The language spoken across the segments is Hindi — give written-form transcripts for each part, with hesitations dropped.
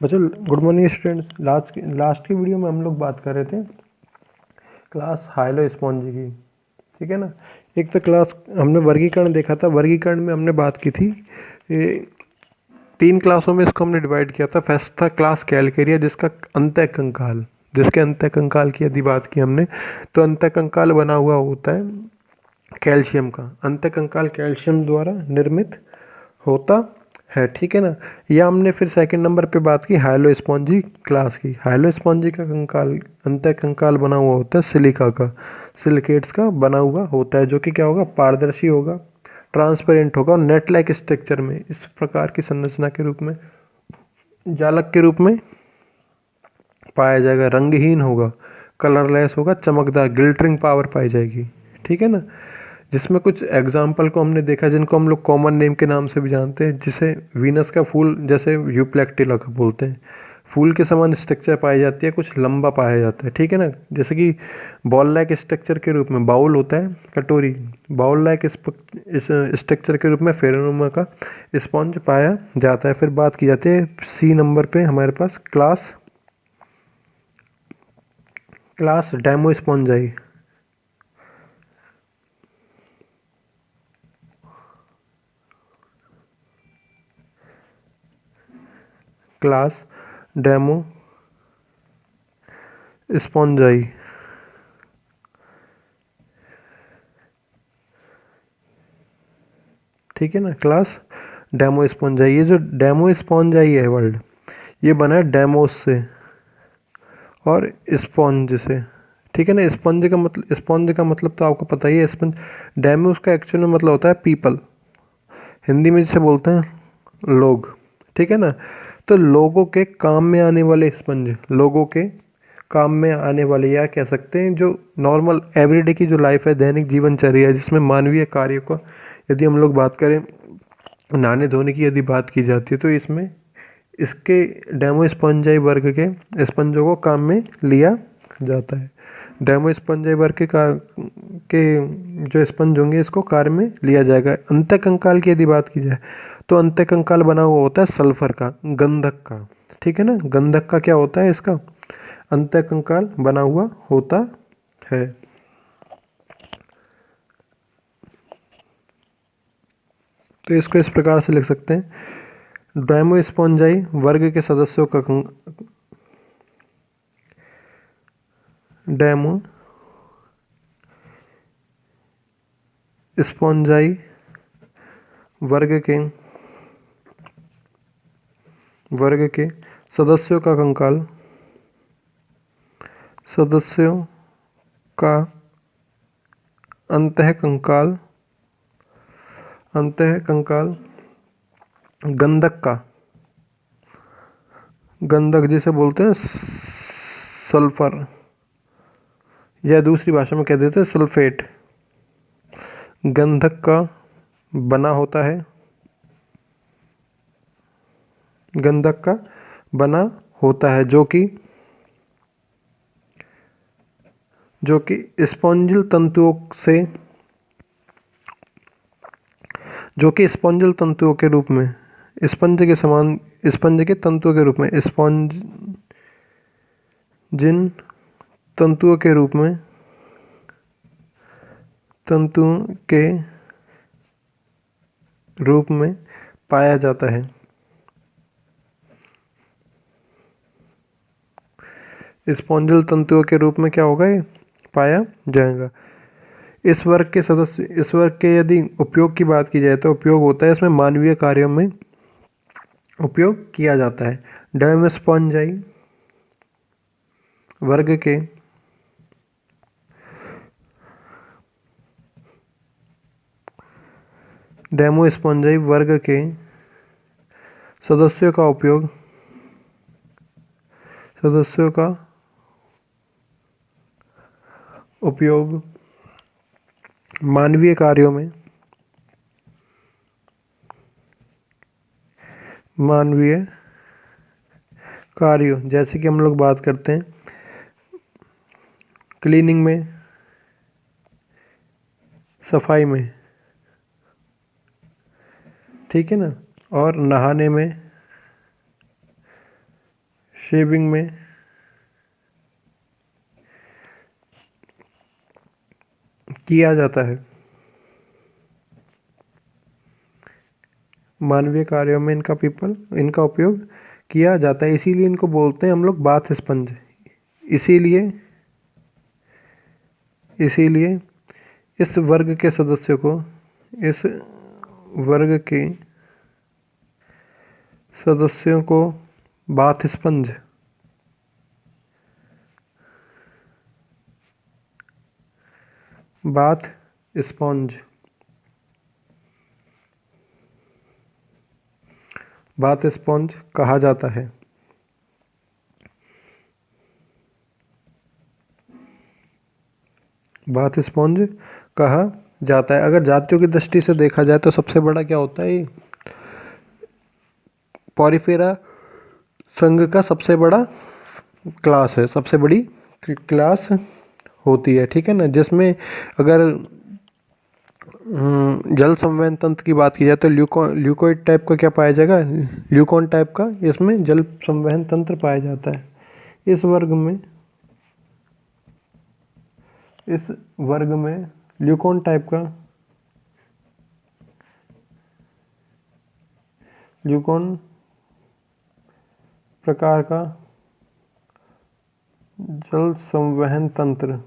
बच्चों गुड मॉर्निंग स्टूडेंट्स। लास्ट की वीडियो में हम लोग बात कर रहे थे क्लास हाइलो स्पॉन्जी की। ठीक है ना। एक तो क्लास हमने वर्गीकरण देखा था। वर्गीकरण में हमने बात की थी ये 3 क्लासों में इसको हमने डिवाइड किया था। फर्स्ट था क्लास कैलकेरिया जिसके अंतः कंकाल की यदि बात की हमने, तो अंतः कंकाल बना हुआ होता है कैल्शियम का। अंतः कंकाल कैल्शियम द्वारा निर्मित होता है। ठीक है ना। या हमने फिर सेकंड नंबर पे बात की हाइलो स्पॉन्जी क्लास की। हाइलो स्पॉन्जी का कंकाल अंतः कंकाल बना हुआ होता है सिलिका का, सिलिकेट्स का बना हुआ होता है, जो कि क्या होगा, पारदर्शी होगा, ट्रांसपेरेंट होगा और नेट लाइक स्ट्रक्चर में, इस प्रकार की संरचना के रूप में, जालक के रूप में पाया जाएगा। रंगहीन होगा, कलरलेस होगा, चमकदार, ग्लिटरिंग पावर पाई जाएगी। ठीक है ना। जिसमें कुछ एग्जाम्पल को हमने देखा जिनको हम लोग कॉमन नेम के नाम से भी जानते हैं, जिसे वीनस का फूल जैसे यूप्लेक्टिला का बोलते हैं, फूल के समान स्ट्रक्चर पाई जाती है, कुछ लंबा पाया जाता है। ठीक है ना। जैसे कि बॉल लाइक स्ट्रक्चर के रूप में बाउल होता है, कटोरी, बाउल लाइक इस स्ट्रक्चर के रूप में फेरोनुमा का स्पॉन्ज पाया जाता है। फिर बात की जाती है सी नंबर पे हमारे पास class Demospongiae. Class Demospongiae. ठीक है ना। Class Demospongiae. ये जो डेमो स्पॉन्जाई है वर्ड, ये बना है डेमोस से और स्पॉन्ज से। ठीक है ना। स्पॉन्ज का मतलब तो आपको पता ही है। स्पंज, डेमोस का एक्चुअल में मतलब होता है पीपल, हिंदी में जिसे बोलते हैं लोग। ठीक है ना। तो लोगों के काम में आने वाले स्पंज, लोगों के काम में आने वाले, या कह सकते हैं जो नॉर्मल एवरीडे की जो लाइफ है, दैनिक जीवनचर्या है, जिसमें मानवीय कार्यों को यदि हम लोग बात करें, नहाने धोने की यदि बात की जाती है, तो इसमें इसके डेमो स्पंजाई वर्ग के स्पंजों को काम में लिया जाता है। डेमो स्पंजाई वर्ग के जो स्पंज होंगे इसको कार्य में लिया जाएगा। अंतः कंकाल की यदि बात की जाए, तो अंतः कंकाल बना हुआ होता है सल्फर का, गंधक का। ठीक है ना। गंधक का क्या होता है, इसका अंतः कंकाल बना हुआ होता है। तो इसको इस प्रकार से लिख सकते हैं, डेमोस्पोंजाई वर्ग के सदस्यों का डेमो स्पोंजाई वर्ग के सदस्यों का कंकाल, सदस्यों का अंतः कंकाल गंधक का, गंधक जिसे बोलते हैं सल्फर, या दूसरी भाषा में कह देते हैं सल्फेट, गंधक का बना होता है, गंधक का बना होता है, जो कि स्पॉन्जिल तंतुओं से, जो कि स्पॉन्जिल तंतुओं के रूप में, स्पंज के समान, स्पंज के तंतुओं के रूप में, स्पॉन्ज जिन तंतुओं के रूप में, तंतुओं के रूप में पाया जाता है। स्पॉन्जिल तंतुओं के रूप में क्या होगा, ये पाया जाएगा। इस वर्ग के यदि उपयोग की बात की जाए, तो उपयोग होता है इसमें मानवीय कार्यों में उपयोग किया जाता है। डेमोस्पोंजाई वर्ग के डेमोस्पोंजाई वर्ग के सदस्यों का उपयोग, सदस्यों का उपयोग मानवीय कार्यों में, मानवीय कार्यों, जैसे कि हम लोग बात करते हैं क्लीनिंग में, सफाई में, ठीक है ना, और नहाने में, शेविंग में, किया जाता है। मानवीय कार्यों में इनका उपयोग किया जाता है, इसीलिए इनको बोलते हैं हम लोग बाथ स्पंज। इसीलिए इसीलिए इस वर्ग के सदस्यों को इस वर्ग के सदस्यों को bath sponge bath sponge bath sponge कहा जाता है। बाथ स्पॉन्ज कहा जाता है। अगर जातियों की दृष्टि से देखा जाए तो सबसे बड़ा क्या होता है, पॉरीफेरा संघ का सबसे बड़ा क्लास है, सबसे बड़ी क्लास होती है, ठीक है ना। जिसमें अगर जल संवहन तंत्र की बात की जाए तो ल्यूकोइड टाइप का क्या पाया जाएगा, ल्यूकॉन टाइप का इसमें जल संवहन तंत्र पाया जाता है। इस वर्ग में ल्यूकॉन टाइप का ल्यूकॉन प्रकार का जल संवहन तंत्र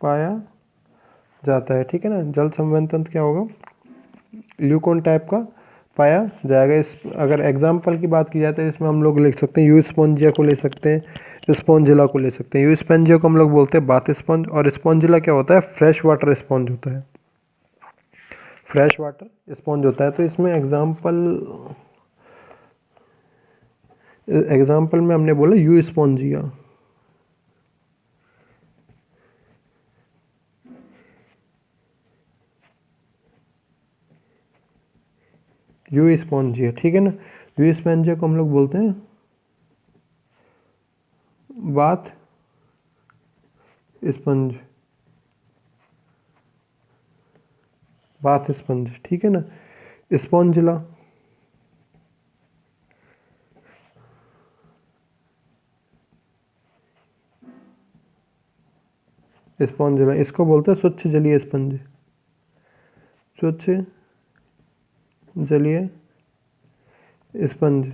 पाया जाता है, ठीक है ना। जल संवहन तंत्र क्या होगा, ल्यूकॉन टाइप का पाया जाएगा। इस अगर एग्जाम्पल की बात की जाए तो इसमें हम लोग लिख सकते हैं यू स्पॉन्जिया को ले सकते हैं, स्पॉन्जिला को ले सकते हैं। यू स्पॉन्जिया को हम लोग बोलते हैं बाथ स्पॉन्ज, और स्पॉन्जिला क्या होता है, फ्रेश वाटर स्पॉन्ज होता है, फ्रेश वाटर स्पॉन्ज होता है। तो इसमें एग्जाम्पल में हमने बोला यू स्पॉन्जिया, यू स्पॉन्जिया, ठीक है ना। यू स्पॉन्जिया को हम लोग बोलते हैं बाथ स्पंज, बाथ स्पंज, ठीक है ना। स्पॉन्जिला स्पॉन्जिला इसको बोलते हैं स्वच्छ जलीय स्पंज, स्वच्छ जलीय sponge,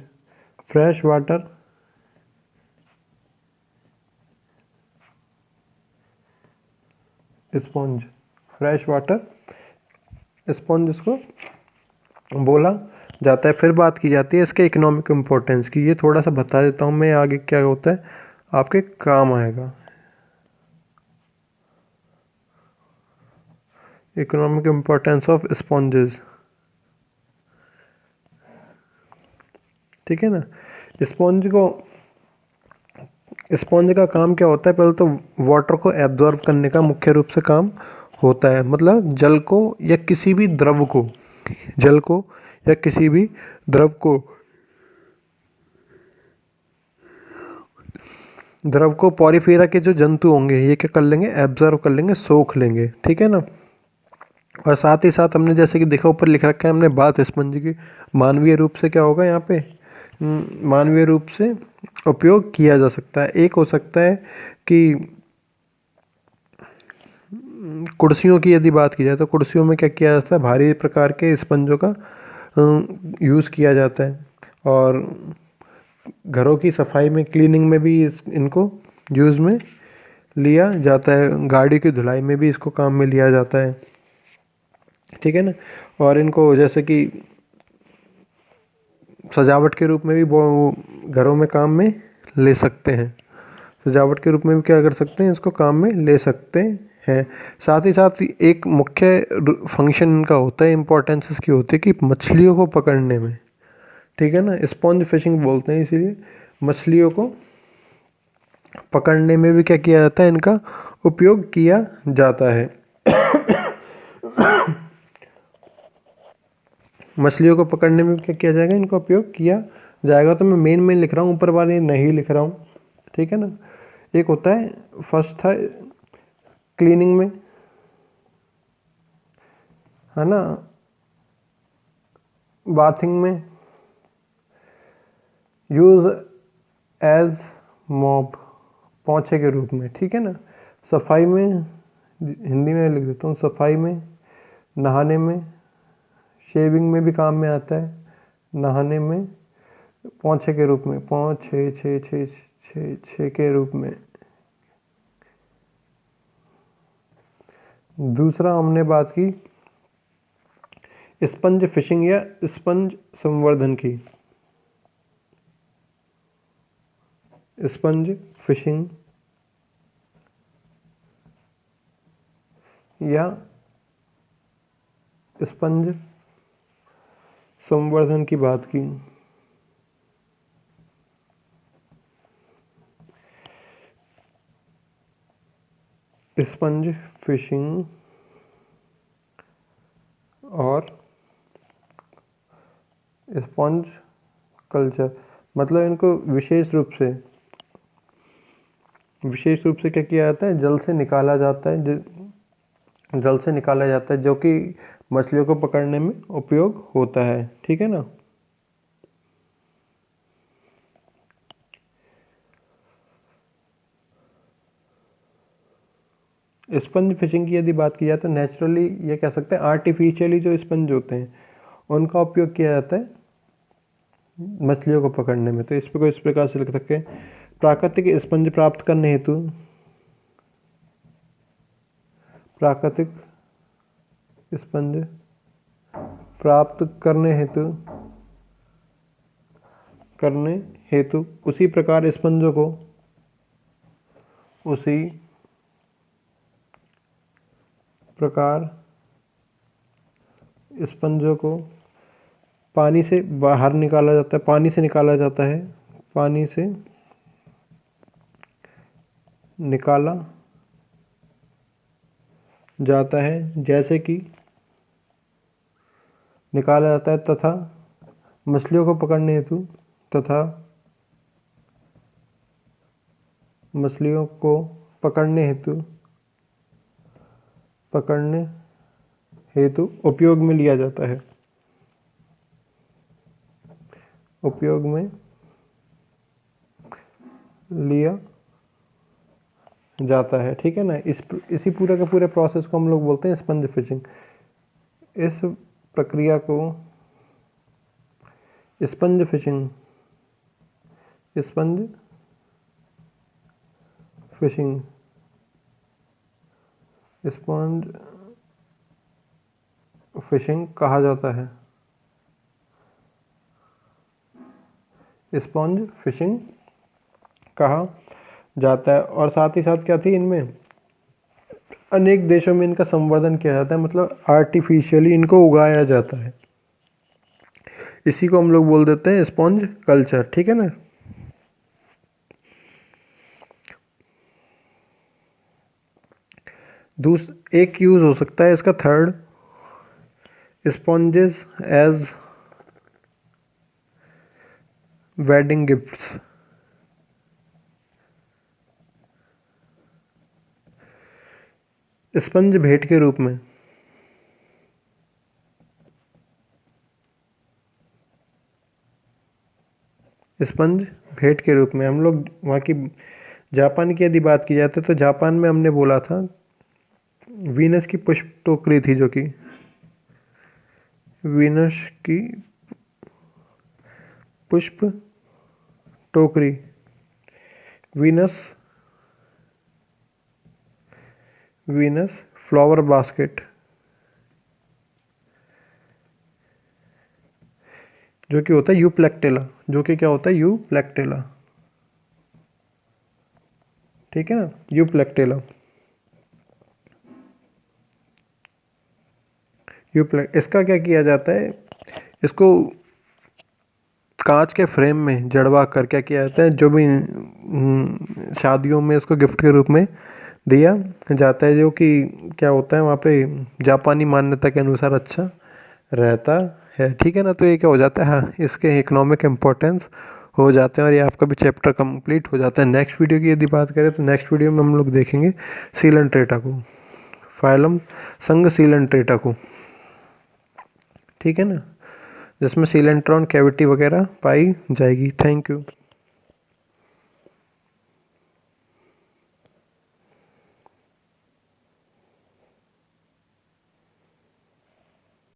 fresh water sponge, fresh water sponge इसको बोला जाता है। फिर बात की जाती है इसके इकोनॉमिक इम्पोर्टेंस की। ये थोड़ा सा बता देता हूँ मैं, आगे क्या होता है आपके काम आएगा। इकोनॉमिक इम्पोर्टेंस ऑफ स्पॉन्जेस, ठीक है ना। स्पॉन्ज का काम क्या होता है, पहले तो वाटर को एब्जॉर्ब करने का मुख्य रूप से काम होता है। मतलब जल को या किसी भी द्रव को, जल को या किसी भी द्रव को पॉरीफेरा के जो जंतु होंगे ये क्या कर लेंगे, एब्जॉर्ब कर लेंगे, सोख लेंगे, ठीक है ना। और साथ ही साथ हमने जैसे कि देखा ऊपर लिख रखा है हमने बाथ स्पंज की, मानवीय रूप से क्या होगा यहाँ पे, मानवीय रूप से उपयोग किया जा सकता है। एक हो सकता है कि कुर्सियों की यदि बात की जाए तो कुर्सियों में क्या किया जाता है, भारी प्रकार के स्पंजों का यूज़ किया जाता है। और घरों की सफाई में, क्लीनिंग में भी इनको यूज़ में लिया जाता है। गाड़ी की धुलाई में भी इसको काम में लिया जाता है, ठीक है ना। और इनको जैसे कि सजावट के रूप में भी घरों में काम में ले सकते हैं, सजावट के रूप में भी क्या कर सकते हैं, इसको काम में ले सकते हैं। साथ ही साथ एक मुख्य फंक्शन इनका होता है, इम्पोर्टेंस इसकी होती है कि मछलियों को पकड़ने में, ठीक है ना। स्पॉन्ज फिशिंग बोलते हैं, इसीलिए मछलियों को पकड़ने में भी क्या किया जाता है, इनका उपयोग किया जाता है। मछलियों को पकड़ने में क्या किया जाएगा, इनका उपयोग किया जाएगा। तो मैं मेन लिख रहा हूँ, ऊपर वाले नहीं लिख रहा हूँ, ठीक है ना। एक होता है, फर्स्ट था क्लीनिंग में, है ना, बाथिंग में, यूज़ एज मॉप, पोंछे के रूप में, ठीक है ना। सफाई में, हिंदी में लिख देता हूँ, सफाई में, नहाने में, शेविंग में भी काम में आता है, नहाने में, पोंछे के रूप में, पोंछे छे छे छे छे के रूप में। दूसरा हमने बात की स्पंज फिशिंग या स्पंज संवर्धन की। स्पंज फिशिंग या स्पंज संवर्धन की बात की। स्पंज फिशिंग और स्पंज कल्चर, मतलब इनको विशेष रूप से क्या किया जाता है, जल से निकाला जाता है, जल से निकाला जाता है, जो कि मछलियों को पकड़ने में उपयोग होता है, ठीक है ना। स्पंज फिशिंग की यदि बात की जाए तो नेचुरली, ये कह सकते हैं आर्टिफिशियली जो स्पंज होते हैं उनका उपयोग किया जाता है मछलियों को पकड़ने में। तो इस पर इस प्रकार से लिख सकते हैं, प्राकृतिक स्पंज प्राप्त करने हेतु, प्राकृतिक स्पंज प्राप्त करने हेतु उसी प्रकार स्पंजों को, उसी प्रकार स्पंजों को पानी से बाहर निकाला जाता है, पानी से निकाला जाता है, पानी से निकाला जाता है, जैसे कि निकाला जाता है, तथा मछलियों को पकड़ने हेतु, तथा मछलियों को पकड़ने हेतु उपयोग में लिया जाता है, उपयोग में लिया जाता है, ठीक है ना। इसी पूरे के पूरे प्रोसेस को हम लोग बोलते हैं स्पंज फिशिंग। इस प्रक्रिया को स्पंज फिशिंग कहा जाता है, स्पंज फिशिंग कहा जाता है। और साथ ही साथ क्या थी, इनमें अनेक देशों में इनका संवर्धन किया जाता है, मतलब आर्टिफिशियली इनको उगाया जाता है। इसी को हम लोग बोल देते हैं स्पंज कल्चर, ठीक है ना। एक यूज हो सकता है इसका third, sponges as wedding gifts. Sponge भेंट के रूप में, स्पंज भेंट के रूप में हम लोग वहाँ की जापान की यदि बात की जाती है तो जापान में हमने बोला था वीनस की पुष्प टोकरी थी, जो कि वीनस की पुष्प टोकरी, वीनस फ्लावर बास्केट, जो कि होता है यूप्लेक्टेला, जो कि क्या होता है यूप्लेक्टेला, ठीक है ना, यूप्लेक्टेला। इसका क्या किया जाता है, इसको कांच के फ्रेम में जड़वा कर क्या किया जाता है, जो भी शादियों में इसको गिफ्ट के रूप में दिया जाता है, जो कि क्या होता है वहाँ पे जापानी मान्यता के अनुसार अच्छा रहता है, ठीक है ना। तो ये क्या हो जाता है, हाँ, इसके इकोनॉमिक इम्पोर्टेंस हो जाते हैं और ये आपका भी चैप्टर कंप्लीट हो जाता है। नेक्स्ट वीडियो की यदि बात करें तो नेक्स्ट वीडियो में हम लोग देखेंगे सीलेंट्रेटा को, फाइलम संघ सीलेंट्रेटा को, ठीक है ना। जिसमें सीलेंट्रॉन कैविटी वगैरह पाई जाएगी। Thank you.